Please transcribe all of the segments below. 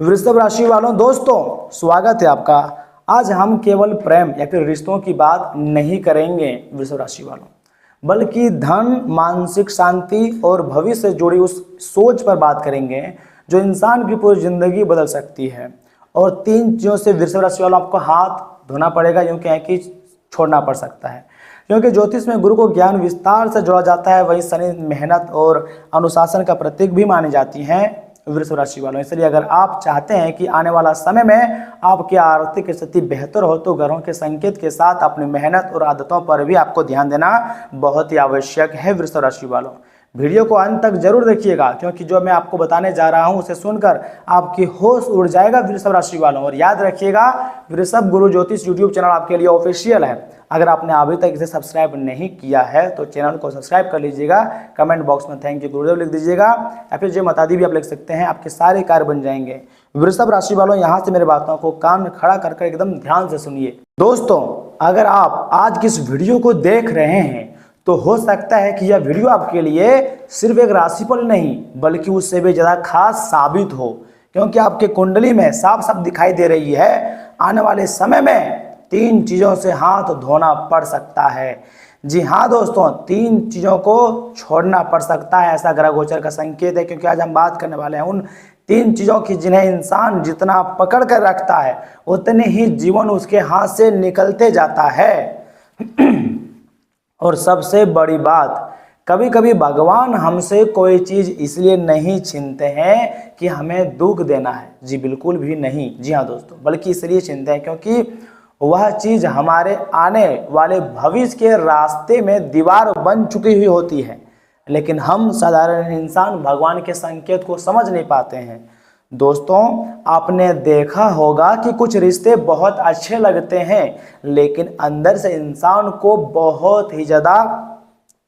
वृषभ राशि वालों, दोस्तों स्वागत है आपका। आज हम केवल प्रेम या फिर रिश्तों की बात नहीं करेंगे वृषभ राशि वालों, बल्कि धन, मानसिक शांति और भविष्य से जुड़ी उस सोच पर बात करेंगे जो इंसान की पूरी जिंदगी बदल सकती है। और 3 चीज़ों से वृषभ राशि वालों आपको हाथ धोना पड़ेगा, यूँ कहें कि छोड़ना पड़ सकता है। क्योंकि ज्योतिष में गुरु को ज्ञान विस्तार से जोड़ा जाता है, वहीं शनि मेहनत और अनुशासन का प्रतीक भी मानी जाती हैं वृषभ राशि वालों। इसलिए अगर आप चाहते हैं कि आने वाला समय में आपकी आर्थिक स्थिति बेहतर हो, तो ग्रहों के संकेत के साथ अपनी मेहनत और आदतों पर भी आपको ध्यान देना बहुत ही आवश्यक है वृषभ राशि वालों। वीडियो को अंत तक जरूर देखिएगा, क्योंकि जो मैं आपको बताने जा रहा हूं उसे सुनकर आपकी होश उड़ जाएगा वृषभ राशि वालों। और याद रखिएगा, वृषभ गुरु ज्योतिष यूट्यूब चैनल आपके लिए ऑफिशियल है। अगर आपने अभी तक इसे सब्सक्राइब नहीं किया है तो चैनल को सब्सक्राइब कर लीजिएगा। कमेंट बॉक्स में थैंक यू गुरुदेव लिख दीजिएगा, या फिर जय माता दी भी आप लिख सकते हैं। आपके सारे कार्य बन जाएंगे। वृषभ राशि वालों, यहाँ से मेरे बातों को कान खड़ा करके एकदम ध्यान से सुनिए। दोस्तों, अगर आप आज की इस वीडियो को देख रहे हैं तो हो सकता है कि यह वीडियो आपके लिए सिर्फ एक राशिफल नहीं, बल्कि उससे भी ज़्यादा खास साबित हो, क्योंकि आपके कुंडली में साफ साफ दिखाई दे रही है आने वाले समय में 3 चीज़ों से हाथ धोना पड़ सकता है। जी हाँ दोस्तों, 3 चीज़ों को छोड़ना पड़ सकता है, ऐसा ग्रह गोचर का संकेत है। क्योंकि आज हम बात करने वाले हैं उन 3 चीज़ों की जिन्हें इंसान जितना पकड़ कर रखता है उतने ही जीवन उसके हाथ से निकलते जाता है। और सबसे बड़ी बात, कभी कभी भगवान हमसे कोई चीज़ इसलिए नहीं छीनते हैं कि हमें दुख देना है। जी बिल्कुल भी नहीं। जी हाँ दोस्तों, बल्कि इसलिए छीनते हैं क्योंकि वह चीज़ हमारे आने वाले भविष्य के रास्ते में दीवार बन चुकी हुई होती है। लेकिन हम साधारण इंसान भगवान के संकेत को समझ नहीं पाते हैं। दोस्तों, आपने देखा होगा कि कुछ रिश्ते बहुत अच्छे लगते हैं, लेकिन अंदर से इंसान को बहुत ही ज़्यादा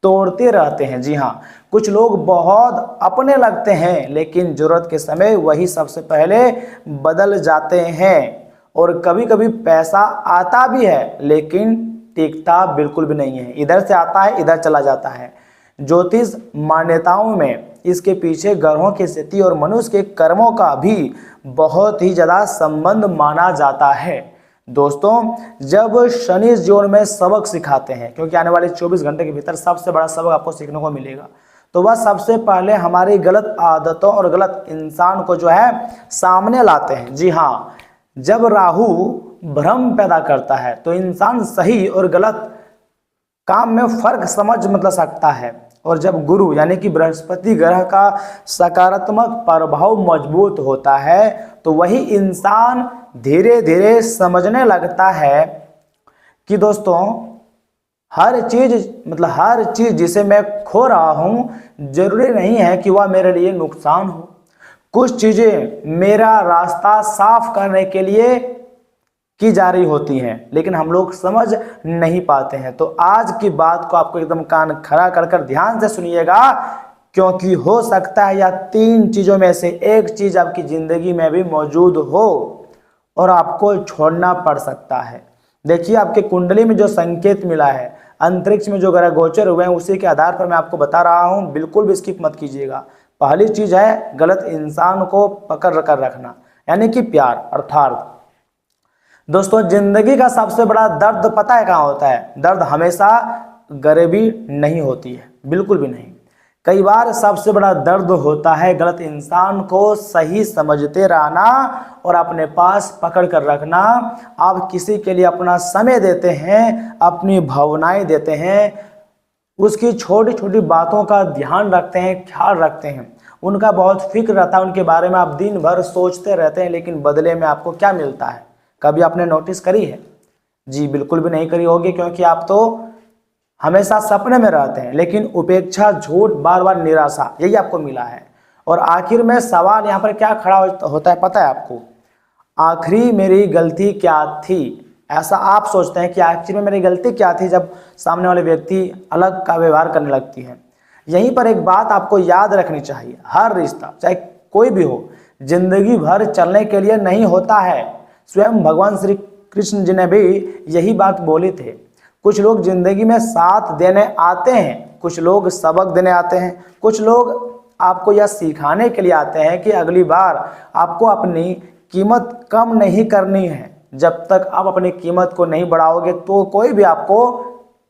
तोड़ते रहते हैं। जी हाँ, कुछ लोग बहुत अपने लगते हैं, लेकिन ज़रूरत के समय वही सबसे पहले बदल जाते हैं। और कभी कभी पैसा आता भी है, लेकिन टिकता बिल्कुल भी नहीं है। इधर से आता है, इधर चला जाता है। ज्योतिष मान्यताओं में इसके पीछे ग्रहों की स्थिति और मनुष्य के कर्मों का भी बहुत ही ज़्यादा संबंध माना जाता है। दोस्तों, जब शनि जीवन में सबक सिखाते हैं, क्योंकि आने वाले 24 घंटे के भीतर सबसे बड़ा सबक आपको सीखने को मिलेगा, तो वह सबसे पहले हमारी गलत आदतों और गलत इंसान को जो है सामने लाते हैं। जी हाँ, जब राहु भ्रम पैदा करता है तो इंसान सही और गलत काम में फर्क समझ सकता है। और जब गुरु यानी कि बृहस्पति ग्रह का सकारात्मक प्रभाव मजबूत होता है तो वही इंसान धीरे धीरे समझने लगता है कि दोस्तों, हर चीज़ जिसे मैं खो रहा हूँ जरूरी नहीं है कि वह मेरे लिए नुकसान हो। कुछ चीज़ें मेरा रास्ता साफ करने के लिए की जा रही होती हैं, लेकिन हम लोग समझ नहीं पाते हैं। तो आज की बात को आपको एकदम कान खड़ा कर ध्यान से सुनिएगा, क्योंकि हो सकता है या 3 चीज़ों में से एक चीज़ आपकी ज़िंदगी में भी मौजूद हो और आपको छोड़ना पड़ सकता है। देखिए, आपके कुंडली में जो संकेत मिला है, अंतरिक्ष में जो ग्रह गोचर हुए हैं, उसी के आधार पर मैं आपको बता रहा हूँ। बिल्कुल भी स्किप मत कीजिएगा। पहली चीज़ है गलत इंसान को पकड़ कर रखना, यानी कि प्यार। अर्थात दोस्तों, जिंदगी का सबसे बड़ा दर्द पता है कहाँ होता है? दर्द हमेशा गरीबी नहीं होती है, बिल्कुल भी नहीं। कई बार सबसे बड़ा दर्द होता है गलत इंसान को सही समझते रहना और अपने पास पकड़ कर रखना। आप किसी के लिए अपना समय देते हैं, अपनी भावनाएं देते हैं, उसकी छोटी छोटी बातों का ध्यान रखते हैं, ख्याल रखते हैं, उनका बहुत फिक्र रहता है, उनके बारे में आप दिन भर सोचते रहते हैं, लेकिन बदले में आपको क्या मिलता है? कभी आपने नोटिस करी है? जी बिल्कुल भी नहीं करी होगी, क्योंकि आप तो हमेशा सपने में रहते हैं, लेकिन उपेक्षा, झूठ, बार बार निराशा, यही आपको मिला है। और आखिर में सवाल यहाँ पर क्या खड़ा होता है पता है आपको? आखिरी मेरी गलती क्या थी? ऐसा आप सोचते हैं कि आखिर में मेरी गलती क्या थी, जब सामने वाले व्यक्ति अलग का व्यवहार करने लगती है। यहीं पर एक बात आपको याद रखनी चाहिए, हर रिश्ता चाहे कोई भी हो, जिंदगी भर चलने के लिए नहीं होता है। स्वयं भगवान श्री कृष्ण जी ने भी यही बात बोली थे। कुछ लोग जिंदगी में साथ देने आते हैं, कुछ लोग सबक देने आते हैं, कुछ लोग आपको यह सिखाने के लिए आते हैं कि अगली बार आपको अपनी कीमत कम नहीं करनी है। जब तक आप अपनी कीमत को नहीं बढ़ाओगे तो कोई भी आपको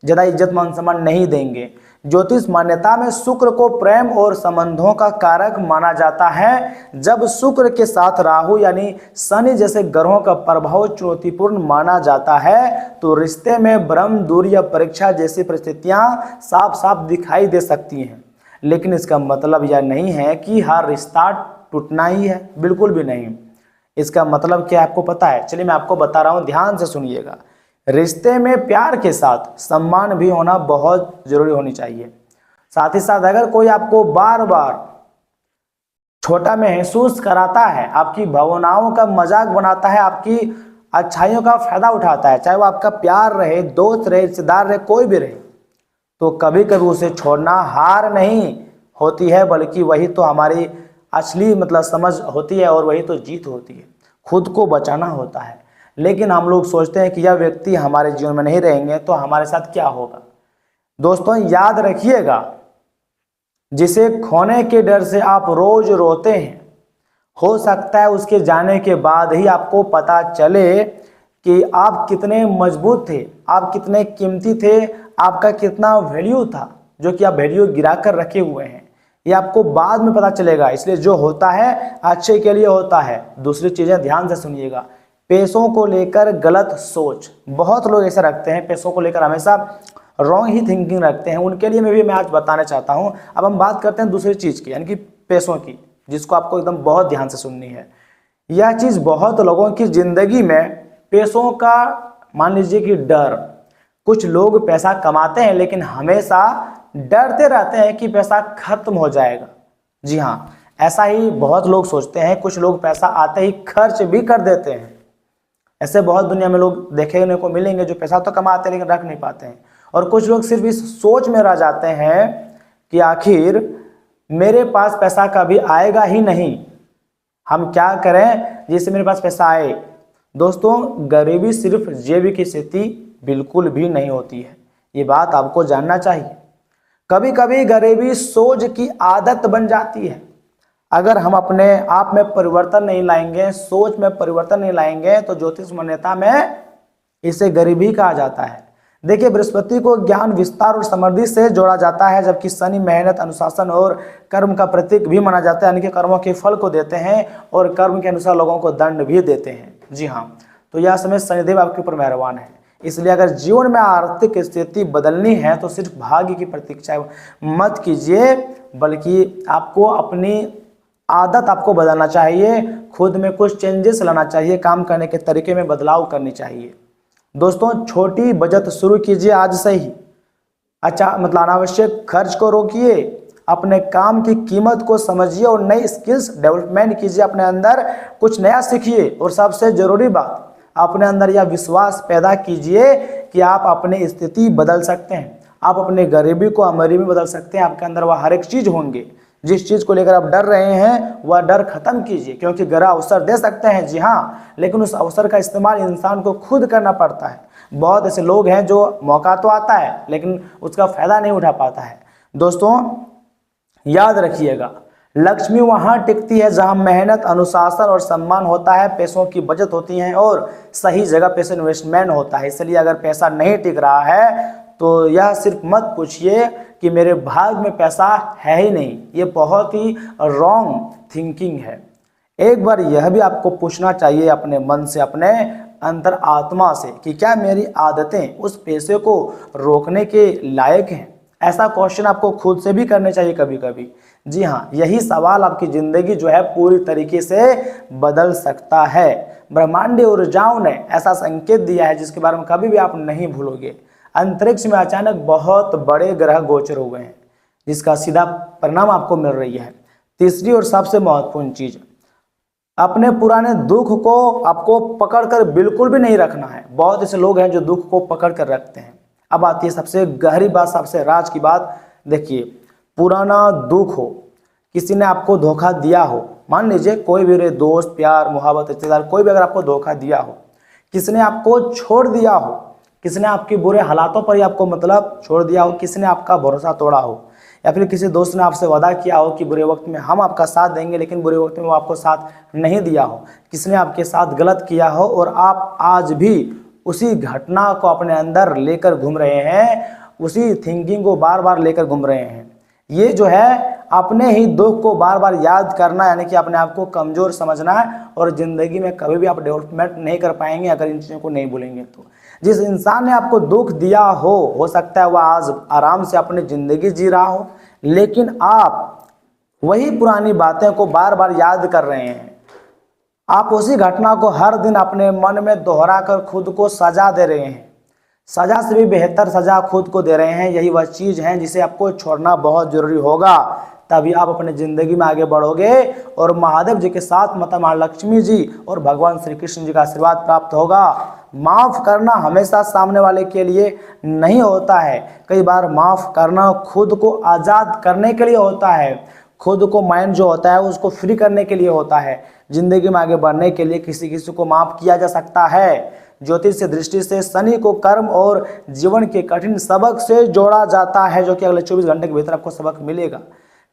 ज़्यादा इज्जत मान सम्मान नहीं देंगे। ज्योतिष मान्यता में शुक्र को प्रेम और संबंधों का कारक माना जाता है। जब शुक्र के साथ राहु यानी शनि जैसे ग्रहों का प्रभाव चुनौतीपूर्ण माना जाता है तो रिश्ते में भ्रम, दूरी या परीक्षा जैसी परिस्थितियां साफ साफ दिखाई दे सकती हैं। लेकिन इसका मतलब यह नहीं है कि हर रिश्ता टूटना ही है, बिल्कुल भी नहीं। इसका मतलब क्या आपको पता है? चलिए मैं आपको बता रहा हूं, ध्यान से सुनिएगा। रिश्ते में प्यार के साथ सम्मान भी होना बहुत जरूरी होनी चाहिए। साथ ही साथ अगर कोई आपको बार बार छोटा महसूस कराता है, आपकी भावनाओं का मजाक बनाता है, आपकी अच्छाइयों का फायदा उठाता है, चाहे वो आपका प्यार रहे, दोस्त रहे, रिश्तेदार रहे, कोई भी रहे, तो कभी कभी उसे छोड़ना हार नहीं होती है, बल्कि वही तो हमारी असली समझ होती है और वही तो जीत होती है। खुद को बचाना होता है। लेकिन हम लोग सोचते हैं कि यह व्यक्ति हमारे जीवन में नहीं रहेंगे तो हमारे साथ क्या होगा। दोस्तों याद रखिएगा, जिसे खोने के डर से आप रोज रोते हैं, हो सकता है उसके जाने के बाद ही आपको पता चले कि आप कितने मजबूत थे, आप कितने कीमती थे, आपका कितना वैल्यू था, जो कि आप वैल्यू गिरा कर रखे हुए हैं। ये आपको बाद में पता चलेगा। इसलिए जो होता है अच्छे के लिए होता है। दूसरी चीजें ध्यान से सुनिएगा। पैसों को लेकर गलत सोच, बहुत लोग ऐसा रखते हैं, पैसों को लेकर हमेशा रॉन्ग ही थिंकिंग रखते हैं। उनके लिए मैं आज बताना चाहता हूं। अब हम बात करते हैं दूसरी चीज की, यानी कि पैसों की, जिसको आपको एकदम बहुत ध्यान से सुननी है। यह चीज बहुत लोगों की जिंदगी में पैसों का, मान लीजिए कि डर। कुछ लोग पैसा कमाते हैं लेकिन हमेशा डरते रहते हैं कि पैसा खत्म हो जाएगा। जी हाँ, ऐसा ही बहुत लोग सोचते हैं। कुछ लोग पैसा आते ही खर्च भी कर देते हैं। ऐसे बहुत दुनिया में लोग देखने को मिलेंगे जो पैसा तो कमाते हैं लेकिन रख नहीं पाते हैं। और कुछ लोग सिर्फ इस सोच में रह जाते हैं कि आखिर मेरे पास पैसा कभी आएगा ही नहीं, हम क्या करें जिससे मेरे पास पैसा आए। दोस्तों गरीबी सिर्फ जेब की स्थिति बिल्कुल भी नहीं होती है, ये बात आपको जानना चाहिए। कभी कभी गरीबी सोच की आदत बन जाती है। अगर हम अपने आप में परिवर्तन नहीं लाएंगे, सोच में परिवर्तन नहीं लाएंगे, तो ज्योतिष मान्यता में इसे गरीबी कहा जाता है। देखिए, बृहस्पति को ज्ञान, विस्तार और समृद्धि से जोड़ा जाता है, जबकि शनि मेहनत, अनुशासन और कर्म का प्रतीक भी माना जाता है। यानी कि कर्मों के फल को देते हैं और कर्म के अनुसार लोगों को दंड भी देते हैं। जी हाँ, तो यह समय शनिदेव आपके ऊपर मेहरबान है। इसलिए अगर जीवन में आर्थिक स्थिति बदलनी है तो सिर्फ भाग्य की प्रतीक्षा मत कीजिए, बल्कि आपको अपनी आदत आपको बदलना चाहिए, खुद में कुछ चेंजेस लाना चाहिए, काम करने के तरीके में बदलाव करनी चाहिए। दोस्तों छोटी बचत शुरू कीजिए आज से ही। अच्छा अनावश्यक खर्च को रोकिए, अपने काम की कीमत को समझिए और नई स्किल्स डेवलपमेंट कीजिए, अपने अंदर कुछ नया सीखिए। और सबसे जरूरी बात, अपने अंदर यह विश्वास पैदा कीजिए कि आप अपनी स्थिति बदल सकते हैं, आप अपने गरीबी को अमीरी में बदल सकते हैं। आपके अंदर वह हर एक चीज होंगे। जिस चीज को लेकर आप डर रहे हैं वह डर खत्म कीजिए, क्योंकि ग्रह अवसर दे सकते हैं, जी हाँ, लेकिन उस अवसर का इस्तेमाल इंसान को खुद करना पड़ता है। बहुत ऐसे लोग हैं जो मौका तो आता है लेकिन उसका फायदा नहीं उठा पाता है। दोस्तों याद रखिएगा, लक्ष्मी वहां टिकती है जहां मेहनत, अनुशासन और सम्मान होता है, पैसों की बचत होती है और सही जगह पैसे इन्वेस्टमेंट होता है। इसलिए अगर पैसा नहीं टिक रहा है तो यह सिर्फ मत पूछिए कि मेरे भाग में पैसा है ही नहीं। ये बहुत ही रॉन्ग थिंकिंग है। एक बार यह भी आपको पूछना चाहिए अपने मन से, अपने अंतर आत्मा से, कि क्या मेरी आदतें उस पैसे को रोकने के लायक हैं। ऐसा क्वेश्चन आपको खुद से भी करने चाहिए कभी कभी। जी हाँ, यही सवाल आपकी जिंदगी जो है पूरी तरीके से बदल सकता है। ब्रह्मांडीय ऊर्जाओं ने ऐसा संकेत दिया है जिसके बारे में कभी भी आप नहीं भूलोगे। अंतरिक्ष में अचानक बहुत बड़े ग्रह गोचर हुए हैं, जिसका सीधा परिणाम आपको मिल रही है। तीसरी और सबसे महत्वपूर्ण चीज, अपने पुराने दुख को आपको पकड़कर बिल्कुल भी नहीं रखना है। बहुत ऐसे लोग हैं जो दुख को पकड़ कर रखते हैं। अब आती है सबसे गहरी बात, सबसे राज की बात। देखिए, पुराना दुख हो, किसी ने आपको धोखा दिया हो, मान लीजिए कोई भी दोस्त, प्यार, मोहब्बत, रिश्तेदार, कोई भी अगर आपको धोखा दिया हो, किसी ने आपको छोड़ दिया हो, किसी ने आपके बुरे हालातों पर ही आपको छोड़ दिया हो, किसी ने आपका भरोसा तोड़ा हो, या फिर किसी दोस्त ने आपसे वादा किया हो कि बुरे वक्त में हम आपका साथ देंगे, लेकिन बुरे वक्त में वो आपको साथ नहीं दिया हो, किसी ने आपके साथ गलत किया हो और आप आज भी उसी घटना को अपने अंदर लेकर घूम रहे हैं, उसी थिंकिंग को बार बार लेकर घूम रहे हैं। ये जो है अपने ही दुख को बार बार याद करना, यानी कि अपने आप को कमज़ोर समझना है और ज़िंदगी में कभी भी आप डेवलपमेंट नहीं कर पाएंगे अगर इन चीज़ों को नहीं भूलेंगे तो। जिस इंसान ने आपको दुख दिया हो सकता है वह आज आराम से अपनी ज़िंदगी जी रहा हो, लेकिन आप वही पुरानी बातें को बार बार याद कर रहे हैं। आप उसी घटना को हर दिन अपने मन में दोहरा कर खुद को सजा दे रहे हैं। सजा से भी बेहतर सजा खुद को दे रहे हैं। यही वह चीज़ है जिसे आपको छोड़ना बहुत ज़रूरी होगा, तभी आप अपने ज़िंदगी में आगे बढ़ोगे और महादेव जी के साथ माता महालक्ष्मी जी और भगवान श्री कृष्ण जी का आशीर्वाद प्राप्त होगा। माफ़ करना हमेशा सामने वाले के लिए नहीं होता है, कई बार माफ़ करना खुद को आज़ाद करने के लिए होता है, खुद को माइंड जो होता है उसको फ्री करने के लिए होता है। ज़िंदगी में आगे बढ़ने के लिए किसी किसी को माफ़ किया जा सकता है। ज्योतिष से दृष्टि से शनि को कर्म और जीवन के कठिन सबक से जोड़ा जाता है, जो कि अगले 24 घंटे के भीतर आपको सबक मिलेगा।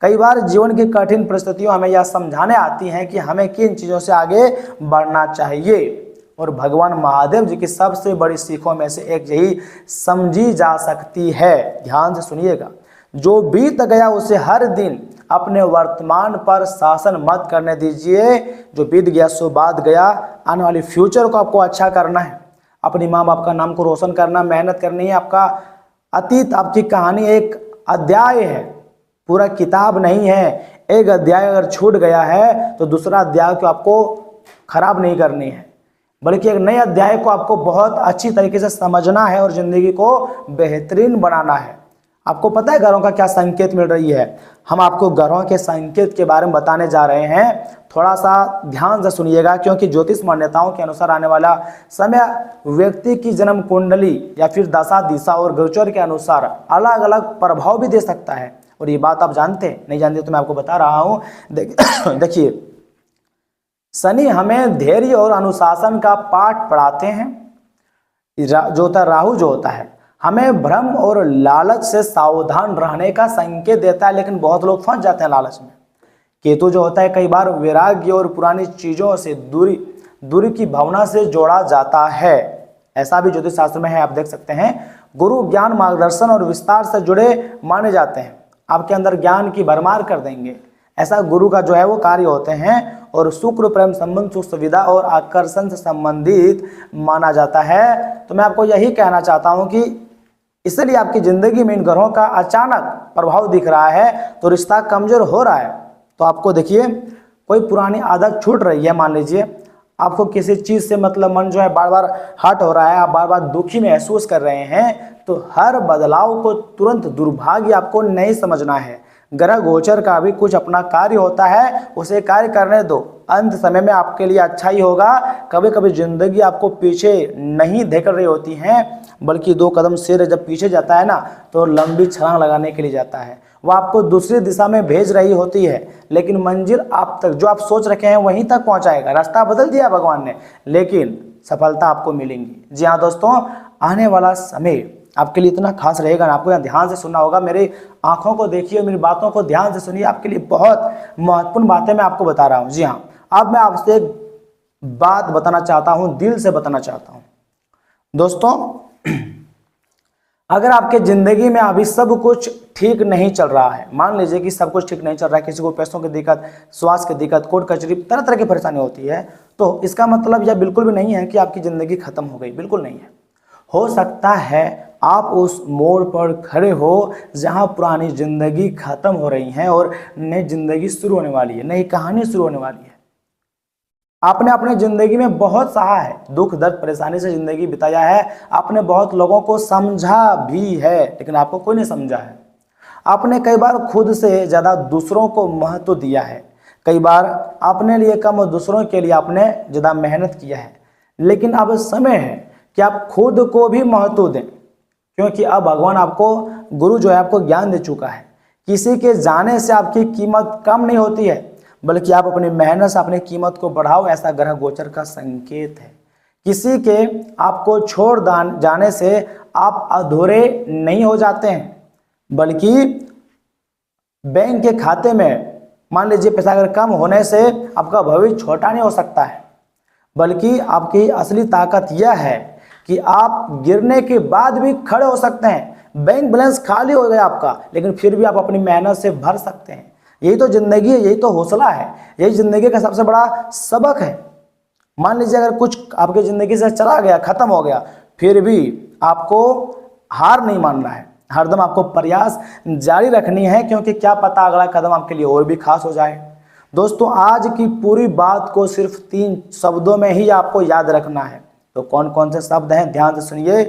कई बार जीवन की कठिन परिस्थितियों हमें यह समझाने आती हैं कि हमें किन चीज़ों से आगे बढ़ना चाहिए, और भगवान महादेव जी की सबसे बड़ी सीखों में से एक यही समझी जा सकती है। ध्यान से सुनिएगा, जो बीत गया उसे हर दिन अपने वर्तमान पर शासन मत करने दीजिए। जो बीत गया सो बात गया, आने वाली फ्यूचर को आपको अच्छा करना है, अपनी माँ बाप का नाम को रोशन करना, मेहनत करनी है। आपका अतीत, आपकी कहानी एक अध्याय है, पूरा किताब नहीं है। एक अध्याय अगर छूट गया है तो दूसरा अध्याय को आपको खराब नहीं करनी है, बल्कि एक नए अध्याय को आपको बहुत अच्छी तरीके से समझना है और ज़िंदगी को बेहतरीन बनाना है। आपको पता है ग्रहों का क्या संकेत मिल रही है? हम आपको ग्रहों के संकेत के बारे में बताने जा रहे हैं। थोड़ा सा ध्यान से सुनिएगा, क्योंकि ज्योतिष मान्यताओं के अनुसार आने वाला समय व्यक्ति की जन्म कुंडली या फिर दशा दिशा और गोचर के अनुसार अलग अलग प्रभाव भी दे सकता है। और ये बात आप जानते हैं, नहीं जानते तो मैं आपको बता रहा हूँ। देखिए, शनि हमें धैर्य और अनुशासन का पाठ पढ़ाते हैं। जो होता है राहु जो होता है हमें भ्रम और लालच से सावधान रहने का संकेत देता है, लेकिन बहुत लोग फंस जाते हैं लालच में। केतु जो होता है कई बार वैराग्य और पुरानी चीज़ों से दूरी की भावना से जोड़ा जाता है। ऐसा भी ज्योतिष शास्त्र में है, आप देख सकते हैं। गुरु ज्ञान, मार्गदर्शन और विस्तार से जुड़े माने जाते हैं, आपके अंदर ज्ञान की भरमार कर देंगे, ऐसा गुरु का जो है वो कार्य होते हैं। और शुक्र प्रेम संबंध, सुख सुविधा और आकर्षण से संबंधित माना जाता है। तो मैं आपको यही कहना चाहता हूँ कि इसलिए आपकी ज़िंदगी में इन ग्रहों का अचानक प्रभाव दिख रहा है तो रिश्ता कमज़ोर हो रहा है। तो आपको देखिए, कोई पुरानी आदत छूट रही है, मान लीजिए आपको किसी चीज़ से मतलब मन जो है बार बार हट हो रहा है, आप बार बार दुखी महसूस कर रहे हैं, तो हर बदलाव को तुरंत दुर्भाग्य आपको नहीं समझना है। ग्रह गोचर का भी कुछ अपना कार्य होता है, उसे कार्य करने दो, अंत समय में आपके लिए अच्छा ही होगा। कभी कभी जिंदगी आपको पीछे नहीं धकेल रही होती है, बल्कि 2 कदम शेर जब पीछे जाता है ना तो लंबी छलांग लगाने के लिए जाता है। वह आपको दूसरी दिशा में भेज रही होती है, लेकिन मंजिल आप तक जो आप सोच रखे हैं वहीं तक पहुंचाएगा। रास्ता बदल दिया भगवान ने, लेकिन सफलता आपको मिलेंगी। जी हाँ दोस्तों, आने वाला समय आपके लिए इतना खास रहेगा ना, आपको यहाँ ध्यान से सुनना होगा। मेरी आंखों को देखिए, मेरी बातों को ध्यान से सुनिए, आपके लिए बहुत महत्वपूर्ण बातें मैं आपको बता रहा हूँ। जी हाँ, अब मैं आपसे एक बात बताना चाहता हूँ, दिल से बताना चाहता हूँ दोस्तों। अगर आपके ज़िंदगी में अभी सब कुछ ठीक नहीं चल रहा है, मान लीजिए कि सब कुछ ठीक नहीं चल रहा है, किसी को पैसों की दिक्कत, स्वास्थ्य की दिक्कत, कोर्ट कचहरी, तरह तरह की परेशानी होती है, तो इसका मतलब यह बिल्कुल भी नहीं है कि आपकी ज़िंदगी खत्म हो गई, बिल्कुल नहीं है। हो सकता है आप उस मोड़ पर खड़े हो जहां पुरानी ज़िंदगी खत्म हो रही है और नई ज़िंदगी शुरू होने वाली है, नई कहानी शुरू होने वाली है। आपने अपने ज़िंदगी में बहुत सहा है, दुख दर्द परेशानी से ज़िंदगी बिताया है, आपने बहुत लोगों को समझा भी है, लेकिन आपको कोई नहीं समझा है। आपने कई बार खुद से ज़्यादा दूसरों को महत्व दिया है, कई बार अपने लिए कम और दूसरों के लिए आपने ज़्यादा मेहनत किया है। लेकिन अब समय है कि आप खुद को भी महत्व दें, क्योंकि अब भगवान आपको, गुरु जो है आपको ज्ञान दे चुका है। किसी के जाने से आपकी कीमत कम नहीं होती है, बल्कि आप अपनी मेहनत से अपनी कीमत को बढ़ाओ, ऐसा ग्रह गोचर का संकेत है। किसी के आपको छोड़ जाने से आप अधूरे नहीं हो जाते हैं, बल्कि बैंक के खाते में मान लीजिए पैसा अगर कम होने से आपका भविष्य छोटा नहीं हो सकता है, बल्कि आपकी असली ताकत यह है कि आप गिरने के बाद भी खड़े हो सकते हैं। बैंक बैलेंस खाली हो गया आपका, लेकिन फिर भी आप अपनी मेहनत से भर सकते हैं। यही तो जिंदगी है, यही तो हौसला है, यही जिंदगी का सबसे बड़ा सबक है। मान लीजिए अगर कुछ आपकी जिंदगी से चला गया, खत्म हो गया, फिर भी आपको हार नहीं मानना है, हरदम आपको प्रयास जारी रखनी है, क्योंकि क्या पता अगला कदम आपके लिए और भी खास हो जाए। दोस्तों, आज की पूरी बात को सिर्फ 3 शब्दों में ही आपको याद रखना है। तो कौन कौन से शब्द हैं, ध्यान से सुनिए।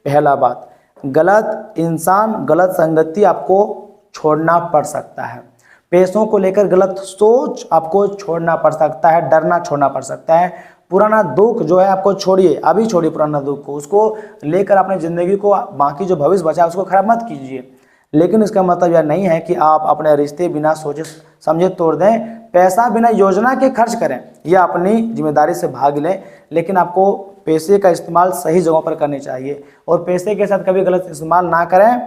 पहला बात, गलत इंसान, गलत संगति आपको छोड़ना पड़ सकता है। पैसों को लेकर गलत सोच आपको छोड़ना पड़ सकता है, डरना छोड़ना पड़ सकता है। पुराना दुख जो है आपको छोड़िए, अभी छोड़िए पुराना दुख को, उसको लेकर अपनी ज़िंदगी को, बाकी जो भविष्य बचा है उसको खराब मत कीजिए। लेकिन इसका मतलब यह नहीं है कि आप अपने रिश्ते बिना सोचे समझे तोड़ दें, पैसा बिना योजना के खर्च करें या अपनी जिम्मेदारी से भाग लें। लेकिन आपको पैसे का इस्तेमाल सही जगहों पर करनी चाहिए और पैसे के साथ कभी गलत इस्तेमाल ना करें,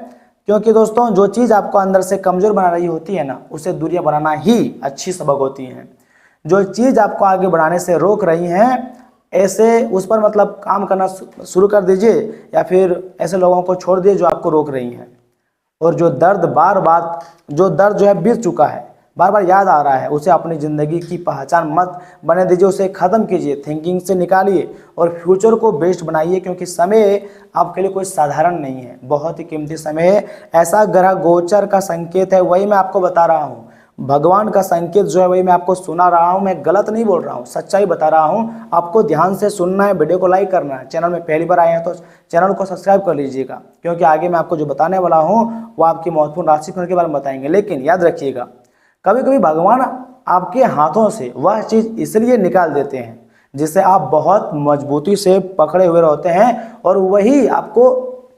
क्योंकि दोस्तों जो चीज़ आपको अंदर से कमज़ोर बना रही होती है ना, उसे दूरियां बनाना ही अच्छी सबक होती हैं। जो चीज़ आपको आगे बढ़ाने से रोक रही हैं, ऐसे उस पर मतलब काम करना शुरू कर दीजिए, या फिर ऐसे लोगों को छोड़ दिए जो आपको रोक रही हैं। और जो दर्द जो है बीत चुका है, बार बार याद आ रहा है, उसे अपनी ज़िंदगी की पहचान मत बने दीजिए, उसे ख़त्म कीजिए, थिंकिंग से निकालिए और फ्यूचर को बेस्ट बनाइए। क्योंकि समय आपके लिए कोई साधारण नहीं है, बहुत ही कीमती समय है। ऐसा ग्रह गोचर का संकेत है, वही मैं आपको बता रहा हूँ। भगवान का संकेत जो है वही मैं आपको सुना रहा हूँ। मैं गलत नहीं बोल रहा हूँ, सच्चाई बता रहा हूँ। आपको ध्यान से सुनना है, वीडियो को लाइक करना है। चैनल में पहली बार आए हैं तो चैनल को सब्सक्राइब कर लीजिएगा, क्योंकि आगे मैं आपको जो बताने वाला हूँ वो आपकी महत्वपूर्ण राशिफल के बारे में बताएंगे। लेकिन याद रखिएगा, कभी कभी भगवान आपके हाथों से वह चीज़ इसलिए निकाल देते हैं जिसे आप बहुत मजबूती से पकड़े हुए रहते हैं, और वही आपको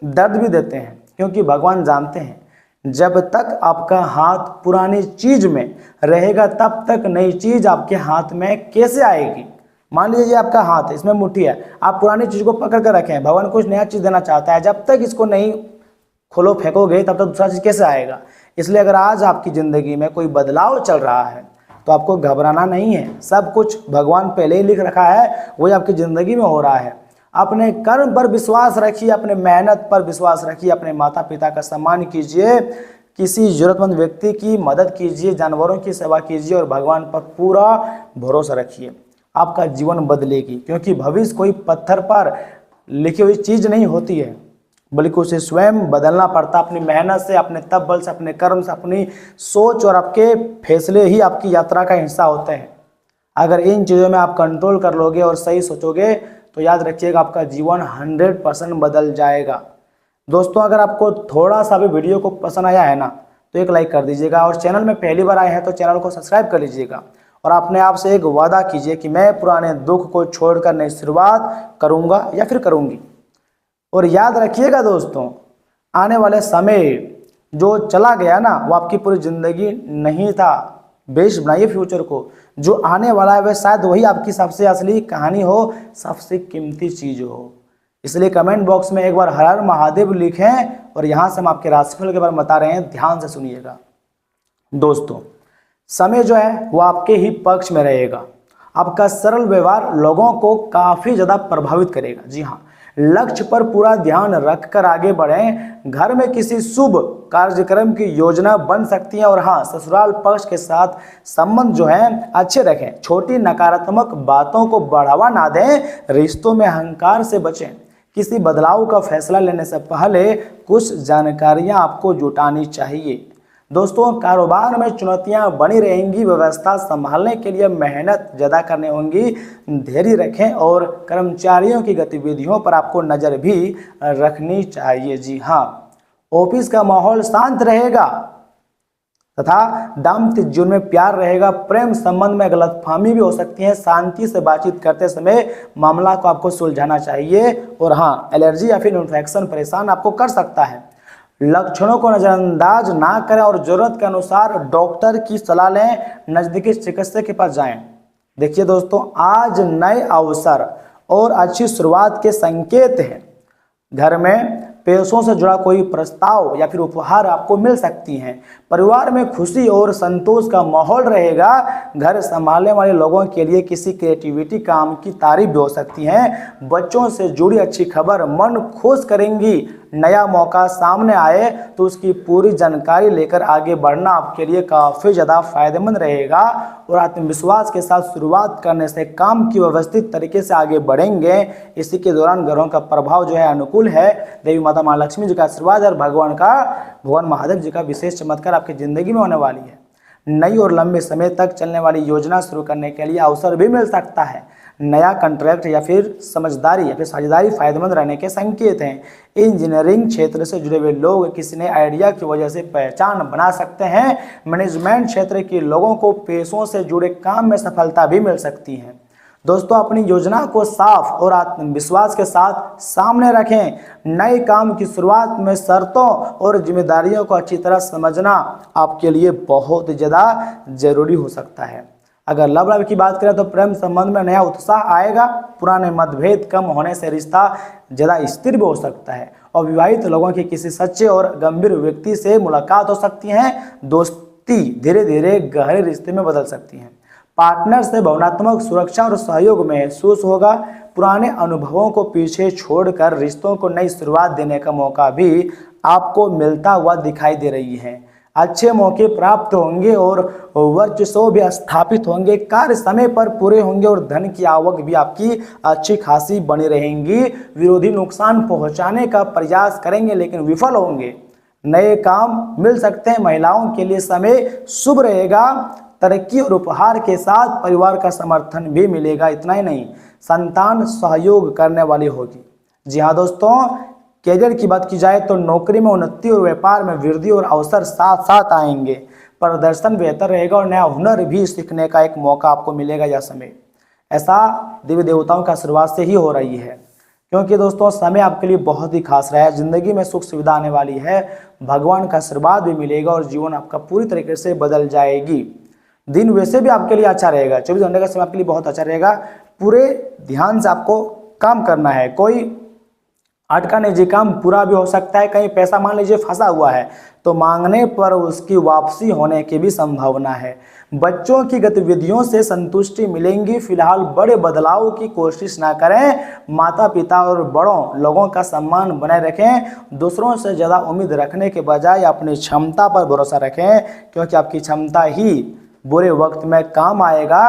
दर्द भी देते हैं, क्योंकि भगवान जानते हैं जब तक आपका हाथ पुरानी चीज में रहेगा तब तक नई चीज आपके हाथ में कैसे आएगी। मान लीजिए आपका हाथ, इसमें मुट्ठी है, आप पुरानी चीज को पकड़ कर रखें, भगवान कुछ नया चीज देना चाहता है, जब तक इसको नहीं खोलो फेंकोगे तब तक दूसरा चीज कैसे आएगा। इसलिए अगर आज आपकी जिंदगी में कोई बदलाव चल रहा है तो आपको घबराना नहीं है। सब कुछ भगवान पहले ही लिख रखा है, वही आपकी जिंदगी में हो रहा है। अपने कर्म पर विश्वास रखिए, अपने मेहनत पर विश्वास रखिए, अपने माता पिता का सम्मान कीजिए, किसी जरूरतमंद व्यक्ति की मदद कीजिए, जानवरों की सेवा कीजिए और भगवान पर पूरा भरोसा रखिए। आपका जीवन बदलेगी, क्योंकि भविष्य कोई पत्थर पर लिखी हुई चीज नहीं होती है, बल्कि उसे स्वयं बदलना पड़ता। अपनी मेहनत से, अपने तब्बल से, अपने कर्म से, अपनी सोच और आपके फैसले ही आपकी यात्रा का हिस्सा होते हैं। अगर इन चीज़ों में आप कंट्रोल कर लोगे और सही सोचोगे तो याद रखिएगा आपका जीवन 100% बदल जाएगा। दोस्तों, अगर आपको थोड़ा सा भी वीडियो को पसंद आया है ना तो एक लाइक कर दीजिएगा, और चैनल में पहली बार आए हैं तो चैनल को सब्सक्राइब कर लीजिएगा। और अपने आप से एक वादा कीजिए कि मैं पुराने दुख को छोड़कर नई शुरुआत करूँगा या फिर करूँगी। और याद रखिएगा दोस्तों, आने वाले समय जो चला गया ना वो आपकी पूरी ज़िंदगी नहीं था। बेस्ट बनाइए फ्यूचर को, जो आने वाला है वह शायद वही आपकी सबसे असली कहानी हो, सबसे कीमती चीज़ हो। इसलिए कमेंट बॉक्स में एक बार हर हर महादेव लिखें, और यहाँ से हम आपके राशिफल के बारे में बता रहे हैं, ध्यान से सुनिएगा। दोस्तों, समय जो है वो आपके ही पक्ष में रहेगा। आपका सरल व्यवहार लोगों को काफ़ी ज़्यादा प्रभावित करेगा। जी हाँ, लक्ष्य पर पूरा ध्यान रखकर आगे बढ़ें। घर में किसी शुभ कार्यक्रम की योजना बन सकती है। और हाँ, ससुराल पक्ष के साथ संबंध जो है अच्छे रखें। छोटी नकारात्मक बातों को बढ़ावा ना दें। रिश्तों में अहंकार से बचें। किसी बदलाव का फैसला लेने से पहले कुछ जानकारियां आपको जुटानी चाहिए। दोस्तों, कारोबार में चुनौतियां बनी रहेंगी। व्यवस्था संभालने के लिए मेहनत ज़्यादा करनी होगी। धैर्य रखें और कर्मचारियों की गतिविधियों पर आपको नज़र भी रखनी चाहिए। जी हाँ, ऑफिस का माहौल शांत रहेगा तथा दाम्पत्य जीवन में प्यार रहेगा। प्रेम संबंध में गलतफहमी भी हो सकती है। शांति से बातचीत करते समय मामला को आपको सुलझाना चाहिए। और हाँ, एलर्जी या फिर इन्फेक्शन परेशान आपको कर सकता है। लक्षणों को नज़रअंदाज ना करें और ज़रूरत के अनुसार डॉक्टर की सलाह लें। नज़दीकी चिकित्सक के पास जाएं। देखिए दोस्तों, आज नए अवसर और अच्छी शुरुआत के संकेत हैं। घर में पैसों से जुड़ा कोई प्रस्ताव या फिर उपहार आपको मिल सकती हैं। परिवार में खुशी और संतोष का माहौल रहेगा। घर संभालने वाले लोगों के लिए किसी क्रिएटिविटी काम की तारीफ भी हो सकती है। बच्चों से जुड़ी अच्छी खबर मन खुश करेंगी। नया मौका सामने आए तो उसकी पूरी जानकारी लेकर आगे बढ़ना आपके लिए काफ़ी ज़्यादा फायदेमंद रहेगा और आत्मविश्वास के साथ शुरुआत करने से काम की व्यवस्थित तरीके से आगे बढ़ेंगे। इसी के दौरान ग्रहों का प्रभाव जो है अनुकूल है। देवी माता माँ लक्ष्मी जी का आशीर्वाद और भगवान महादेव जी का विशेष चमत्कार आपकी ज़िंदगी में होने वाली है। नई और लंबे समय तक चलने वाली योजना शुरू करने के लिए अवसर भी मिल सकता है। नया कॉन्ट्रैक्ट या फिर समझदारी या फिर साझेदारी फायदेमंद रहने के संकेत हैं। इंजीनियरिंग क्षेत्र से जुड़े हुए लोग किसी नए आइडिया की वजह से पहचान बना सकते हैं। मैनेजमेंट क्षेत्र के लोगों को पैसों से जुड़े काम में सफलता भी मिल सकती है। दोस्तों, अपनी योजना को साफ और आत्मविश्वास के साथ सामने रखें। नए काम की शुरुआत में शर्तों और जिम्मेदारियों को अच्छी तरह समझना आपके लिए बहुत ज़्यादा जरूरी हो सकता है। अगर लव लाइफ की बात करें तो प्रेम संबंध में नया उत्साह आएगा। पुराने मतभेद कम होने से रिश्ता ज़्यादा स्थिर भी हो सकता है और विवाहित लोगों के किसी सच्चे और गंभीर व्यक्ति से मुलाकात हो सकती है। दोस्ती धीरे धीरे गहरे रिश्ते में बदल सकती है। पार्टनर से भावनात्मक सुरक्षा और सहयोग महसूस होगा। पुराने अनुभवों को पीछे छोड़कर रिश्तों को नई शुरुआत देने का मौका भी आपको मिलता हुआ दिखाई दे रही है। अच्छे मौके प्राप्त होंगे और वर्चस्व भी स्थापित होंगे। कार्य समय पर पूरे होंगे और धन की आवक भी आपकी अच्छी खासी बनी रहेंगी। विरोधी नुकसान पहुंचाने का प्रयास करेंगे लेकिन विफल होंगे। नए काम मिल सकते हैं। महिलाओं के लिए समय शुभ रहेगा। तरक्की और उपहार के साथ परिवार का समर्थन भी मिलेगा। इतना ही नहीं, संतान सहयोग करने वाली होगी। जी हाँ दोस्तों, कैरियर की बात की जाए तो नौकरी में उन्नति और व्यापार में वृद्धि और अवसर साथ साथ आएंगे। प्रदर्शन बेहतर रहेगा और नया हुनर भी सीखने का एक मौका आपको मिलेगा। यह समय ऐसा देवी देवताओं का आशीर्वाद से ही हो रही है, क्योंकि दोस्तों समय आपके लिए बहुत ही खास रहा है। जिंदगी में सुख सुविधा आने वाली है। भगवान का आशीर्वाद भी मिलेगा और जीवन आपका पूरी तरीके से बदल जाएगी। दिन वैसे भी आपके लिए अच्छा रहेगा। 24 घंटे का समय आपके लिए बहुत अच्छा रहेगा। पूरे ध्यान से आपको काम करना है। कोई अटका निजी काम पूरा भी हो सकता है। कहीं पैसा मान लीजिए फंसा हुआ है तो मांगने पर उसकी वापसी होने की भी संभावना है। बच्चों की गतिविधियों से संतुष्टि मिलेंगी। फिलहाल बड़े बदलाव की कोशिश ना करें। माता पिता और बड़ों लोगों का सम्मान बनाए रखें। दूसरों से ज़्यादा उम्मीद रखने के बजाय अपनी क्षमता पर भरोसा रखें, क्योंकि आपकी क्षमता ही बुरे वक्त में काम आएगा।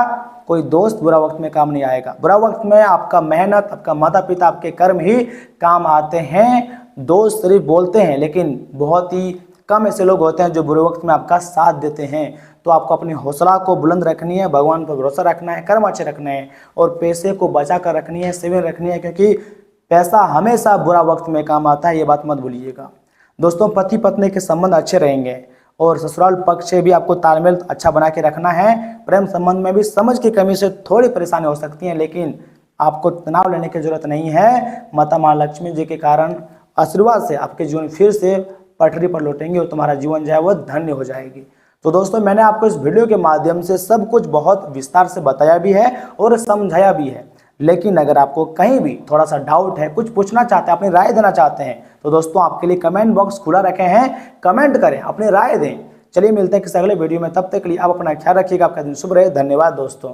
कोई दोस्त बुरा वक्त में काम नहीं आएगा। बुरा वक्त में आपका मेहनत, आपका माता पिता, आपके कर्म ही काम आते हैं। दोस्त सिर्फ बोलते हैं, लेकिन बहुत ही कम ऐसे लोग होते हैं जो बुरे वक्त में आपका साथ देते हैं। तो आपको अपनी हौसला को बुलंद रखनी है, भगवान पर भरोसा रखना है, कर्म अच्छे रखने हैं और पैसे को बचा कर रखनी है, सेविंग रखनी है, क्योंकि पैसा हमेशा बुरा वक्त में काम आता है। ये बात मत भूलिएगा। दोस्तों, पति पत्नी के संबंध अच्छे रहेंगे और ससुराल पक्ष से भी आपको तालमेल अच्छा बना के रखना है। प्रेम संबंध में भी समझ की कमी से थोड़ी परेशानी हो सकती है, लेकिन आपको तनाव लेने की जरूरत नहीं है। माता माँ लक्ष्मी जी के कारण आशीर्वाद से आपके जीवन फिर से पटरी पर लौटेंगे और तुम्हारा जीवन जो है वो धन्य हो जाएगी। तो दोस्तों, मैंने आपको इस वीडियो के माध्यम से सब कुछ बहुत विस्तार से बताया भी है और समझाया भी है। लेकिन अगर आपको कहीं भी थोड़ा सा डाउट है, कुछ पूछना चाहते हैं, अपनी राय देना चाहते हैं, तो दोस्तों आपके लिए कमेंट बॉक्स खुला रखे हैं। कमेंट करें, अपनी राय दें। चलिए मिलते हैं किसी अगले वीडियो में। तब तक के लिए आप अपना ख्याल रखिएगा। आपका दिन शुभ रहे। धन्यवाद दोस्तों।